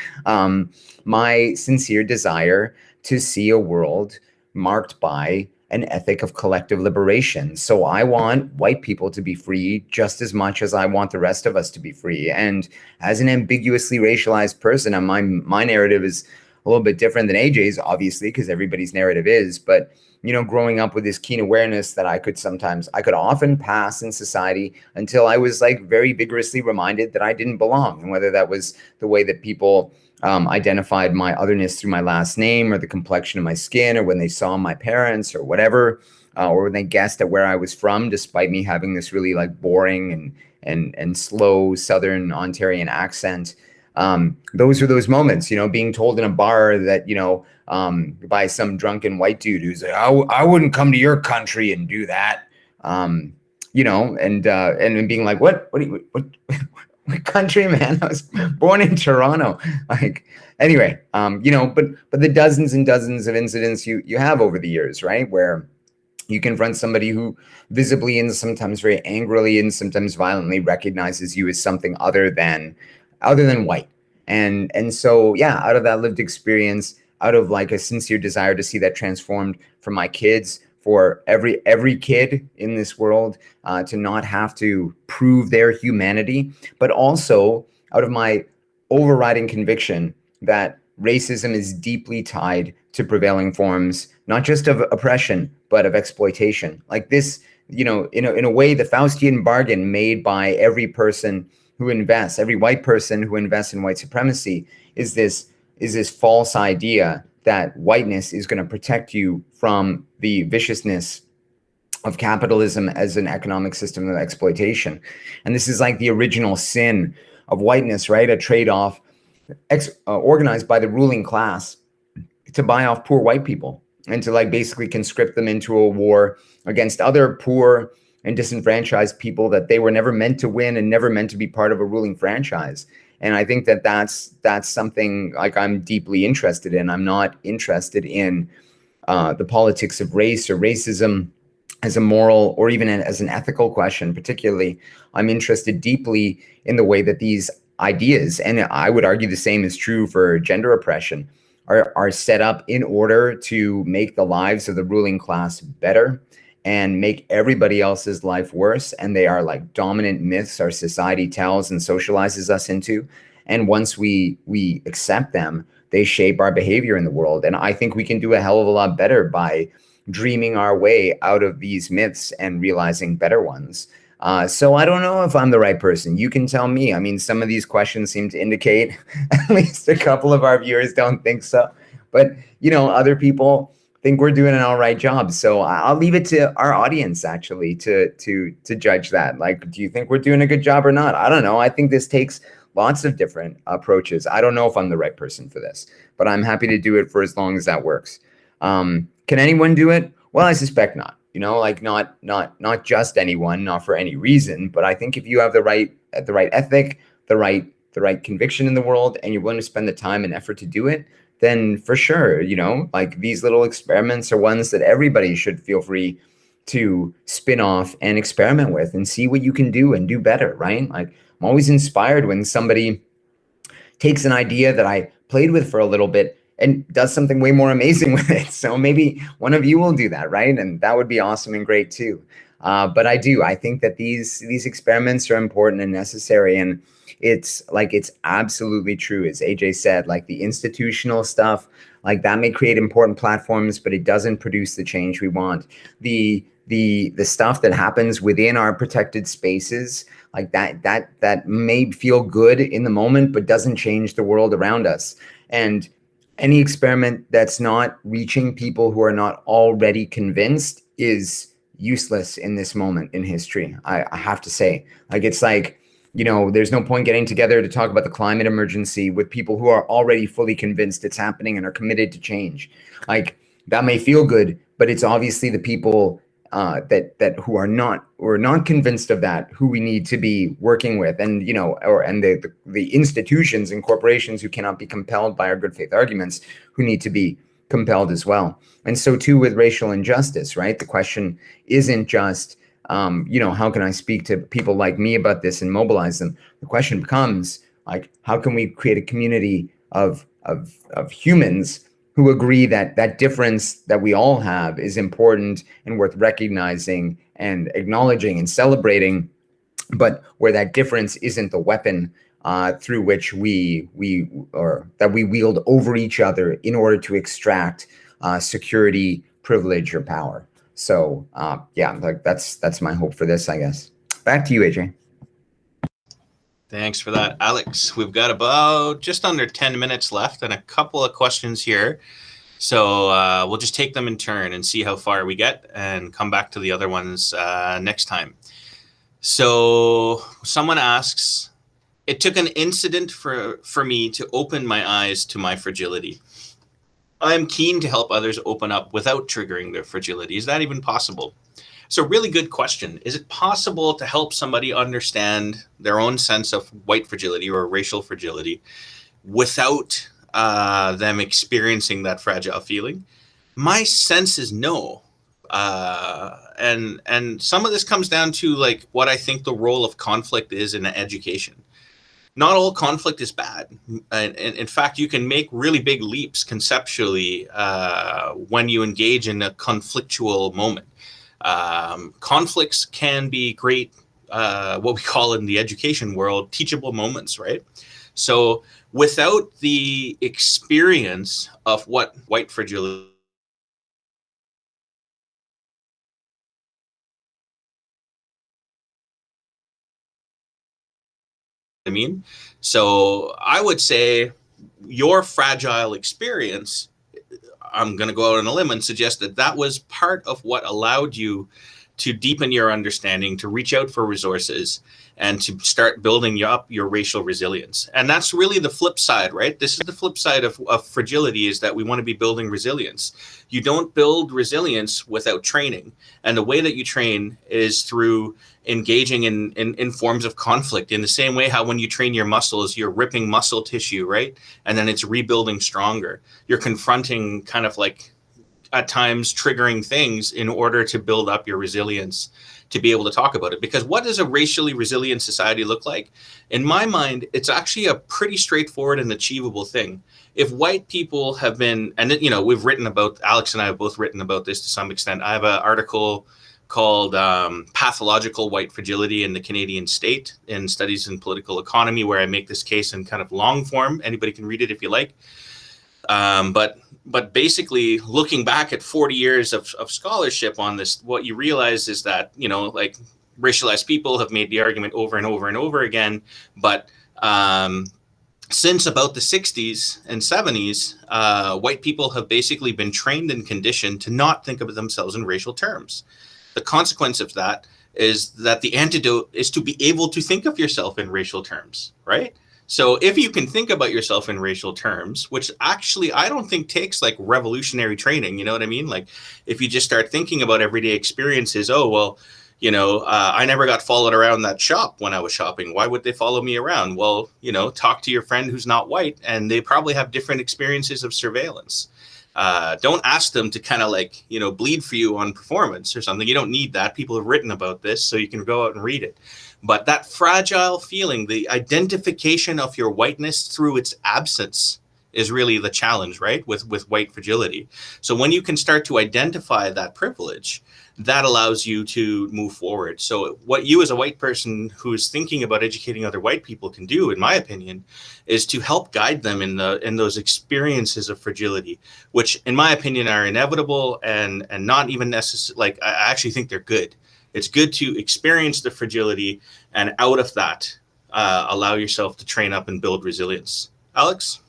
My sincere desire to see a world marked by an ethic of collective liberation. So I want white people to be free just as much as I want the rest of us to be free. And as an ambiguously racialized person, and my narrative is a little bit different than AJ's, obviously, because everybody's narrative is. But growing up with this keen awareness that I could often pass in society until I was like very vigorously reminded that I didn't belong, and whether that was the way that people identified my otherness through my last name, or the complexion of my skin, or when they saw my parents, or whatever, or when they guessed at where I was from, despite me having this really like boring and slow Southern Ontarian accent. Those are those moments, being told in a bar that, by some drunken white dude who's like, I wouldn't come to your country and do that. And being like, what country, man? I was born in Toronto. Like, anyway, but the dozens and dozens of incidents you have over the years, right, where you confront somebody who visibly and sometimes very angrily and sometimes violently recognizes you as something other than white. And so, out of that lived experience, out of like a sincere desire to see that transformed for my kids, for every kid in this world, to not have to prove their humanity, but also out of my overriding conviction that racism is deeply tied to prevailing forms, not just of oppression, but of exploitation. Like this, in a way, the Faustian bargain made by every person who invests, every white person who invests in white supremacy, is this false idea that whiteness is going to protect you from the viciousness of capitalism as an economic system of exploitation. And this is like the original sin of whiteness, right? A trade-off organized by the ruling class to buy off poor white people and to like basically conscript them into a war against other poor and disenfranchised people that they were never meant to win and never meant to be part of a ruling franchise. And I think that that's something like I'm deeply interested in. I'm not interested in the politics of race or racism as a moral or even as an ethical question. Particularly, I'm interested deeply in the way that these ideas, and I would argue the same is true for gender oppression, are set up in order to make the lives of the ruling class better and make everybody else's life worse. And they are like dominant myths our society tells and socializes us into. And once we accept them, they shape our behavior in the world. And I think we can do a hell of a lot better by dreaming our way out of these myths and realizing better ones. So I don't know if I'm the right person. You can tell me. I mean, some of these questions seem to indicate at least a couple of our viewers don't think so. But, other people think we're doing an all right job. So I'll leave it to our audience actually to judge that. Like, do you think we're doing a good job or not? I don't know. I think this takes lots of different approaches. I don't know if I'm the right person for this, but I'm happy to do it for as long as that works. Can anyone do it? Well, I suspect not. Like not just anyone, not for any reason, but I think if you have the right ethic, the right conviction in the world, and you're willing to spend the time and effort to do it, then for sure, like these little experiments are ones that everybody should feel free to spin off and experiment with and see what you can do and do better, right? Like I'm always inspired when somebody takes an idea that I played with for a little bit and does something way more amazing with it. So maybe one of you will do that, right? And that would be awesome and great too. But I think that these experiments are important and necessary. And it's absolutely true, as AJ said, like the institutional stuff, like that may create important platforms, but it doesn't produce the change we want. The stuff that happens within our protected spaces, like that may feel good in the moment, but doesn't change the world around us. And any experiment that's not reaching people who are not already convinced is useless in this moment in history. I have to say, like, it's like, there's no point getting together to talk about the climate emergency with people who are already fully convinced it's happening and are committed to change. Like, that may feel good, but it's obviously the people who are not convinced of that who we need to be working with, and the institutions and corporations who cannot be compelled by our good faith arguments, who need to be compelled as well. And so too with racial injustice, right? The question isn't just how can I speak to people like me about this and mobilize them? The question becomes, like, how can we create a community of humans who agree that that difference that we all have is important and worth recognizing and acknowledging and celebrating, but where that difference isn't the weapon through which we wield over each other in order to extract security, privilege, or power. So that's my hope for this, I guess. Back to you, AJ. Thanks for that, Alex. We've got about just under 10 minutes left and a couple of questions here. So we'll just take them in turn and see how far we get and come back to the other ones next time. So someone asks, it took an incident for me to open my eyes to my fragility. I'm keen to help others open up without triggering their fragility. Is that even possible? So really good question. Is it possible to help somebody understand their own sense of white fragility or racial fragility without them experiencing that fragile feeling? My sense is no. And some of this comes down to like what I think the role of conflict is in education. Not all conflict is bad. And in fact, you can make really big leaps conceptually when you engage in a conflictual moment. Conflicts can be great, what we call in the education world, teachable moments, right? So without the experience of what white fragility so I would say your fragile experience, I'm going to go out on a limb and suggest that that was part of what allowed you to deepen your understanding, to reach out for resources, and to start building up your racial resilience. And that's really the flip side, right? This is the flip side of fragility, is that we want to be building resilience. You don't build resilience without training. And the way that you train is through engaging in forms of conflict, in the same way how when you train your muscles, you're ripping muscle tissue, right? And then it's rebuilding stronger. You're confronting kind of like at times triggering things in order to build up your resilience to be able to talk about it. Because what does a racially resilient society look like? In my mind, it's actually a pretty straightforward and achievable thing. If white people have been, and we've written about, Alex and I have both written about this to some extent. I have an article called Pathological White Fragility in the Canadian State in Studies in Political Economy, where I make this case in kind of long form. Anybody can read it if you like. But basically, looking back at 40 years of scholarship on this, what you realize is that, like racialized people have made the argument over and over and over again. But since about the 60s and 70s, white people have basically been trained and conditioned to not think of themselves in racial terms. The consequence of that is that the antidote is to be able to think of yourself in racial terms, right? So if you can think about yourself in racial terms, which actually I don't think takes like revolutionary training, you know what I mean? Like if you just start thinking about everyday experiences, I never got followed around that shop when I was shopping. Why would they follow me around? Well, talk to your friend who's not white, and they probably have different experiences of surveillance. Don't ask them to kind of like, bleed for you on performance or something. You don't need that. People have written about this, so you can go out and read it. But that fragile feeling, the identification of your whiteness through its absence, is really the challenge, right? With white fragility. So when you can start to identify that privilege, that allows you to move forward. So what you as a white person who is thinking about educating other white people can do, in my opinion, is to help guide them in those experiences of fragility, which in my opinion are inevitable and not even necessary. Like, I actually think they're good. It's good to experience the fragility, and out of that, allow yourself to train up and build resilience. Alex?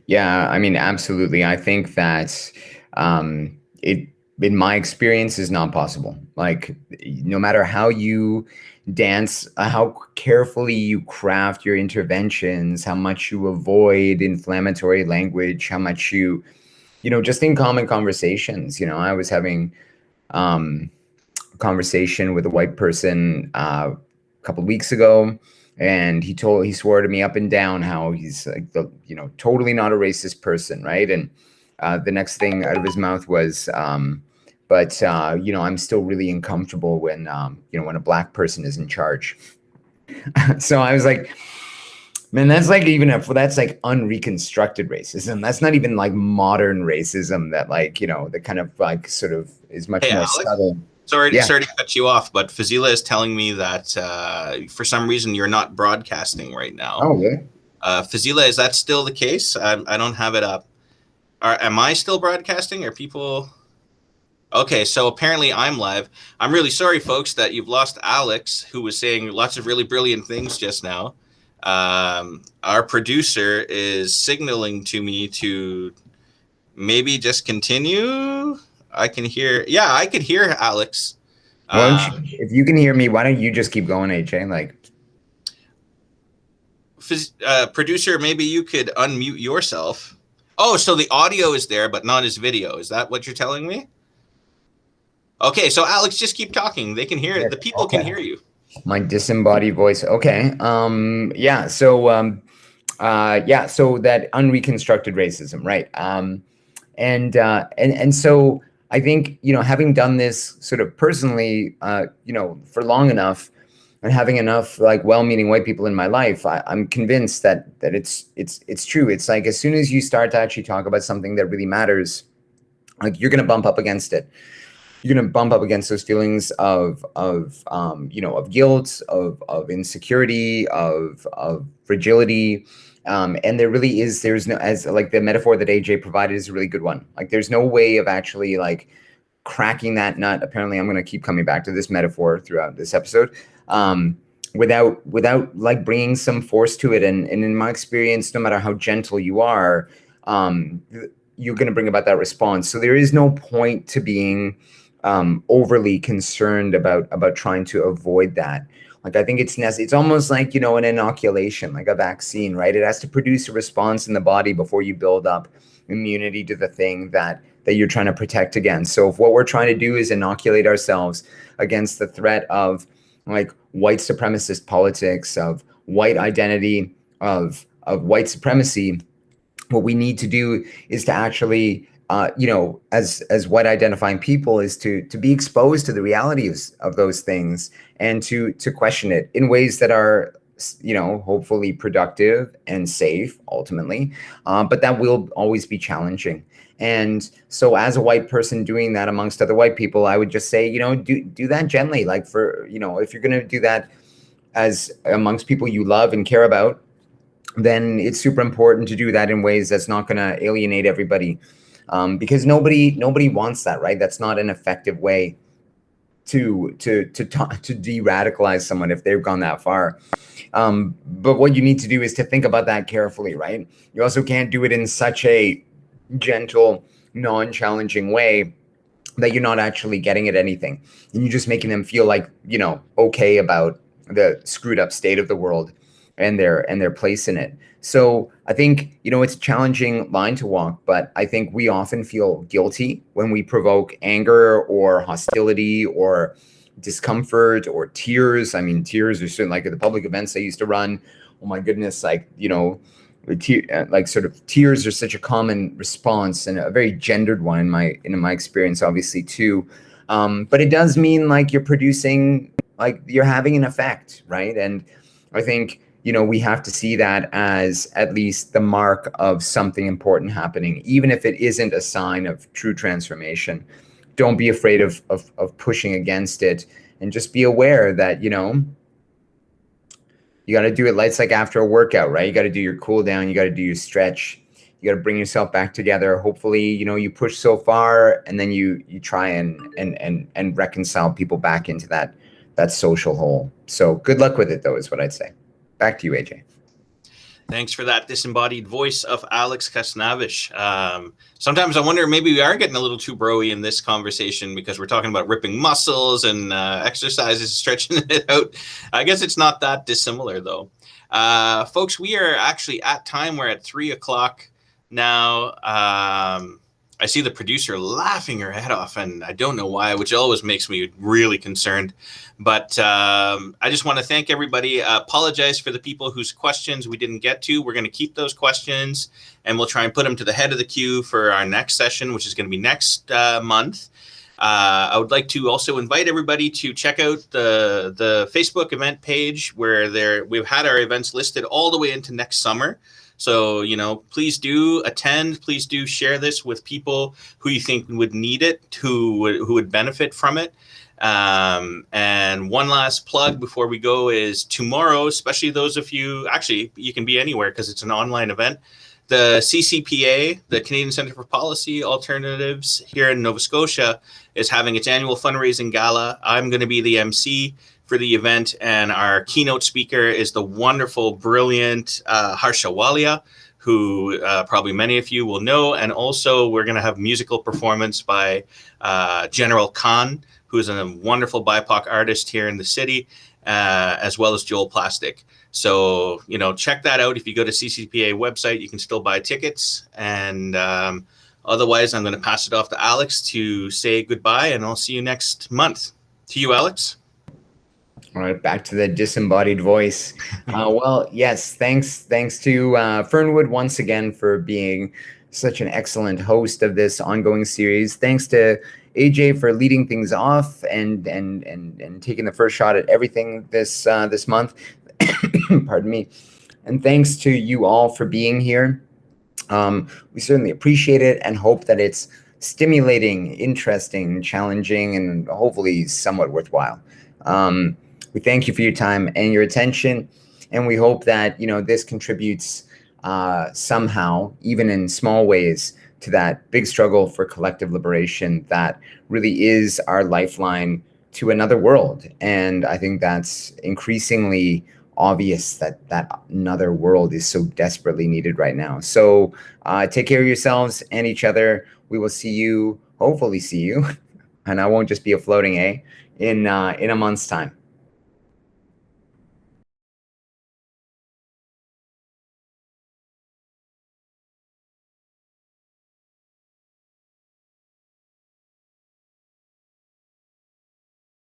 Yeah, I mean, absolutely. I think that it, in my experience, is not possible. Like, no matter how you dance, how carefully you craft your interventions, how much you avoid inflammatory language, how much you just in common conversations. I was having a conversation with a white person a couple of weeks ago, and he swore to me up and down how he's like totally not a racist person, right? And the next thing out of his mouth was, but I'm still really uncomfortable when when a black person is in charge. So I was like, man, that's like that's like unreconstructed racism. That's not even like modern racism that that kind of like sort of is much more Alex? subtle. Sorry to cut you off, but Fazila is telling me that for some reason you're not broadcasting right now. Oh, really? Fazila, is that still the case? I don't have it up. Am I still broadcasting? Are people... Okay, so apparently I'm live. I'm really sorry, folks, that you've lost Alex, who was saying lots of really brilliant things just now. Our producer is signaling to me to maybe just continue. I can hear... Yeah, I could hear Alex. If you can hear me, why don't you just keep going, AJ? Like, producer, maybe you could unmute yourself. Oh, so the audio is there, but not his video. Is that what you're telling me? Okay, so Alex, just keep talking. They can hear it. The people can hear you. My disembodied voice. Okay. Yeah. So that unreconstructed racism, right? And so I think having done this sort of personally, for long enough, and having enough like well-meaning white people in my life, I'm convinced that it's true. It's like as soon as you start to actually talk about something that really matters, like you're gonna bump up against it. You're going to bump up against those feelings of guilt, of insecurity, of fragility. And there's no, as like the metaphor that AJ provided is a really good one. Like there's no way of actually like cracking that nut. Apparently I'm going to keep coming back to this metaphor throughout this episode. Without like bringing some force to it. And in my experience, no matter how gentle you are, you're going to bring about that response. So there is no point to being overly concerned about trying to avoid that. Like I think it's almost like an inoculation, like a vaccine, right? It has to produce a response in the body before you build up immunity to the thing that you're trying to protect against. So if what we're trying to do is inoculate ourselves against the threat of like white supremacist politics, of white identity, of white supremacy, what we need to do is to actually as white identifying people is to be exposed to the realities of those things and to question it in ways that are, hopefully productive and safe ultimately. But that will always be challenging. And so as a white person doing that amongst other white people, I would just say, do that gently. Like for, if you're going to do that as amongst people you love and care about, then it's super important to do that in ways that's not going to alienate everybody. Because nobody wants that, right? That's not an effective way to de-radicalize someone if they've gone that far. But what you need to do is to think about that carefully, right? You also can't do it in such a gentle, non-challenging way that you're not actually getting at anything, and you're just making them feel like okay about the screwed up state of the world and their place in it. So I think, it's a challenging line to walk, but I think we often feel guilty when we provoke anger or hostility or discomfort or tears. I mean, tears are certainly like at the public events I used to run. Oh my goodness, like, sort of tears are such a common response and a very gendered one in my experience, obviously too. But it does mean like you're producing, like you're having an effect, right? And I think, we have to see that as at least the mark of something important happening, even if it isn't a sign of true transformation. don't be afraid of pushing against it, and just be aware that, you got to do it. It's like after a workout, right? You got to do your cool down. You got to do your stretch. You got to bring yourself back together. Hopefully, you push so far, and then you try and reconcile people back into that social whole. So good luck with it, though, is what I'd say. Back to you, AJ. Thanks for that disembodied voice of Alex Kasnavish. Sometimes I wonder, maybe we are getting a little too broy in this conversation because we're talking about ripping muscles and exercises, stretching it out. I guess it's not that dissimilar, though. Folks, we are actually at time. We're at 3 o'clock now. I see the producer laughing her head off, and I don't know why, which always makes me really concerned. But I just want to thank everybody. Apologize for the people whose questions we didn't get to. We're going to keep those questions, and we'll try and put them to the head of the queue for our next session, which is going to be next month. I would like to also invite everybody to check out the Facebook event page where we've had our events listed all the way into next summer. So, please do attend. Please do share this with people who you think would need it, who would benefit from it. And one last plug before we go is tomorrow, especially those of you, actually, you can be anywhere because it's an online event. The CCPA, the Canadian Centre for Policy Alternatives here in Nova Scotia, is having its annual fundraising gala. I'm going to be the MC for the event, and our keynote speaker is the wonderful, brilliant Harsha Walia, who probably many of you will know. And also we're going to have musical performance by General Khan, who is a wonderful BIPOC artist here in the city, as well as Joel Plastic. So, check that out. If you go to CCPA website, you can still buy tickets. And otherwise, I'm going to pass it off to Alex to say goodbye, and I'll see you next month. To you, Alex. All right, back to the disembodied voice. Well, yes, thanks to Fernwood once again for being such an excellent host of this ongoing series. Thanks to AJ for leading things off and taking the first shot at everything this month. Pardon me. And thanks to you all for being here. We certainly appreciate it and hope that it's stimulating, interesting, challenging, and hopefully somewhat worthwhile. We thank you for your time and your attention, and we hope that this contributes somehow, even in small ways, to that big struggle for collective liberation that really is our lifeline to another world. And I think that's increasingly obvious that another world is so desperately needed right now. So take care of yourselves and each other. We will hopefully see you, and I won't just be a floating A, in a month's time.